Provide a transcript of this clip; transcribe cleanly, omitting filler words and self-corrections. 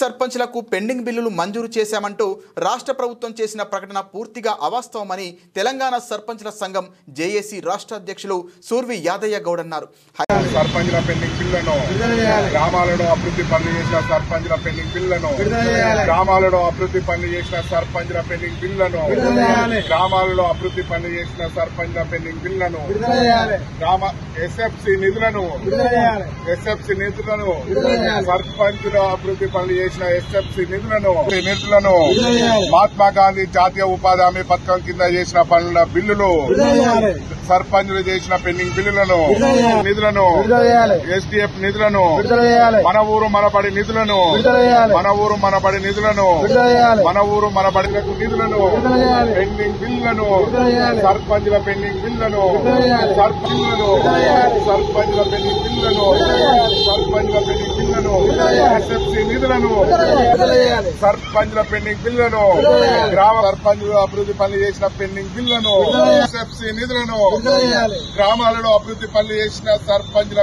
సర్పంచ్లకు పెండింగ్ బిల్లులు మంజూరు చేశామంటూ రాష్ట్ర ప్రభుత్వం చేసిన ప్రకటన పూర్తిగా అవాస్తవమని తెలంగాణ సర్పంచ్ల సంఘం జేఏసీ రాష్ట్ర అధ్యక్షులు సూర్వి యాదయ్య గౌడ్ అన్నారు. సర్పంచ్ల పెండింగ్ బిల్లులను గ్రామాలలో అభివృద్ధి పనులు చేసిన సర్పంచ్ల పెండింగ్ బిల్లులను గ్రామాలలో అభివృద్ధి పనులు చేసిన సర్పంచ్ల పెండింగ్ బిల్లులను గ్రామాలలో అభివృద్ధి పనులు చేసిన సర్పంచ్ల పెండింగ్ బిల్లులను ఎస్ఎఫ్సి నిధులను సర్పంచుల అభివృద్ధి పనులు చేసిన ఎస్ఎఫ్సి నిధులను మహాత్మా గాంధీ జాతీయ ఉపాధి హామీ పథకం కింద చేసిన పనుల బిల్లులు సర్పంచులు చేసిన పెండింగ్ నిధులను ఎస్డిఎఫ్ నిధులను మన ఊరు మనబడి నిధులను నిధులను పెండింగ్ బిల్లులను సర్పంచుల పెండింగ్ బిల్లులను ఎస్ఎఫ్సి నిధులను సర్పంచుల పెండింగ్ బిల్లులను గ్రామ సర్పంచులు అభివృద్ధి పనులు చేసిన పెండింగ్ బిల్లులను ఎస్ఎఫ్సి నిధులను గ్రామాలలో అభివృద్ధి పనులు చేసిన సర్పంచుల